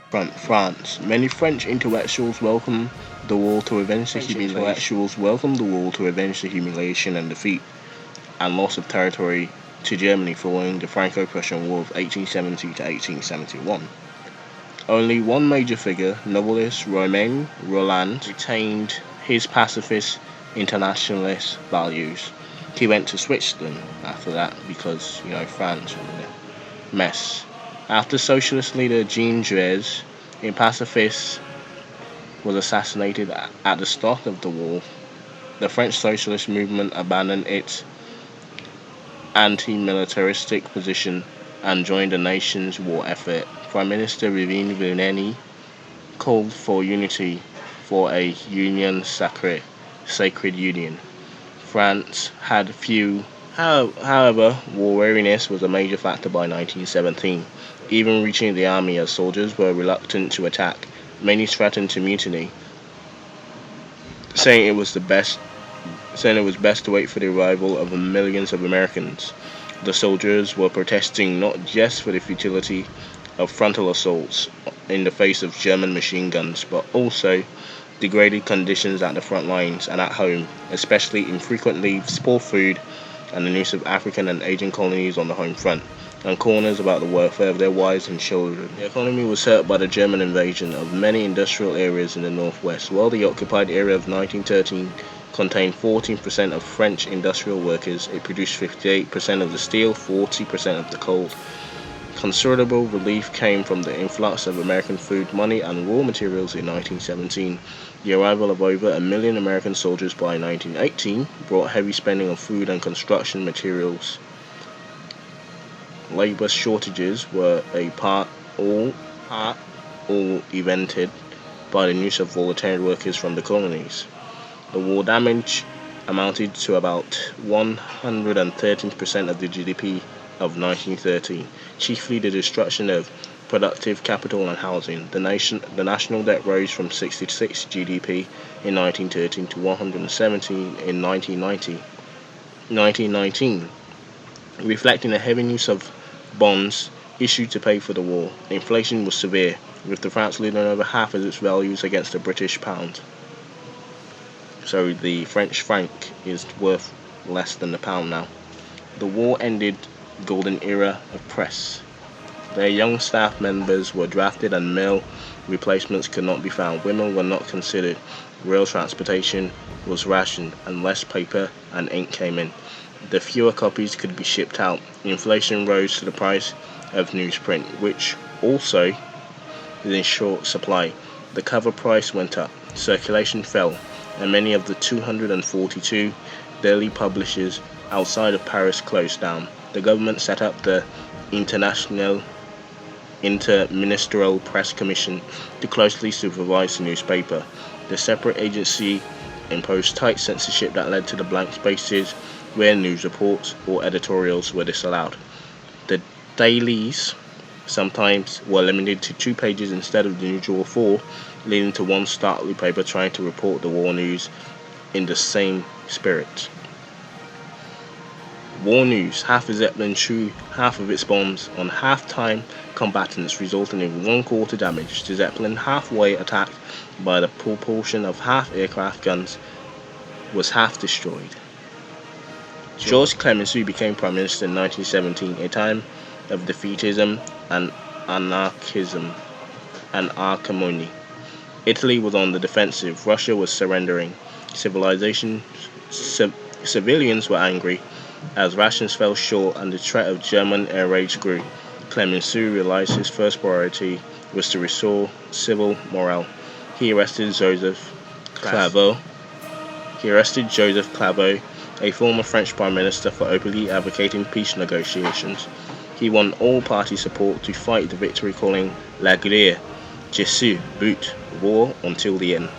France. Many French intellectuals welcomed the war to avenge the humiliation and defeat and loss of territory to Germany following the Franco-Prussian War of 1870 to 1871. Only one major figure, novelist Romain Rolland, retained his pacifist internationalist values. He went to Switzerland after that because, France was a mess. After socialist leader Jean Jaurès, a pacifist, was assassinated at the start of the war, the French socialist movement abandoned its anti-militaristic position and joined the nation's war effort. Prime Minister Rivine Villeneuve called for unity for a sacred union. France had few. However, war weariness was a major factor by 1917. Even reaching the army as soldiers were reluctant to attack. Many threatened to mutiny, saying it was best to wait for the arrival of millions of Americans. The soldiers were protesting not just for the futility of frontal assaults in the face of German machine guns, but also degraded conditions at the front lines and at home, especially infrequent leaves, poor food, and the news of African and Asian colonies on the home front, and corners about the welfare of their wives and children. The economy was hurt by the German invasion of many industrial areas in the northwest. While the occupied area of 1913 contained 14% of French industrial workers, it produced 58% of the steel, 40% of the coal. Considerable relief came from the influx of American food, money, and raw materials in 1917. The arrival of over a million American soldiers by 1918 brought heavy spending on food and construction materials. Labor shortages were all invented by the use of voluntary workers from the colonies. The war damage amounted to about 113% of the GDP of 1913, chiefly the destruction of productive capital and housing. The national debt rose from 66 GDP in 1913 to 117 in 1919, reflecting a heavy use of bonds issued to pay for the war. Inflation was severe, with the franc losing over half of its values against the British pound. So the French franc is worth less than the pound now. The war ended the golden era of press. Their young staff members were drafted and male replacements could not be found. Women were not considered. Rail transportation was rationed and less paper and ink came in. The fewer copies could be shipped out. Inflation rose to the price of newsprint, which also is in short supply. The cover price went up, circulation fell, and many of the 242 daily publishers outside of Paris closed down. The government set up the Interministerial Press Commission to closely supervise the newspaper. The separate agency imposed tight censorship that led to the blank spaces where news reports or editorials were disallowed. The dailies sometimes were limited to 2 pages instead of the usual 4, leading to one startling paper trying to report the war news in the same spirit. War news: half a Zeppelin threw half of its bombs on half-time combatants, resulting in 1/4 damage. The Zeppelin, halfway attacked by the propulsion of half aircraft guns, was half destroyed. Georges Clemenceau became Prime Minister in 1917, a time of defeatism and anarchism and acrimony. Italy was on the defensive. Russia was surrendering. Civilians were angry as rations fell short and the threat of German air raids grew. Clemenceau realized his first priority was to restore civil morale. He arrested Joseph Claveau, a former French Prime Minister, for openly advocating peace negotiations. He won all-party support to fight the victory, calling La guerre, Jésus, but war until the end.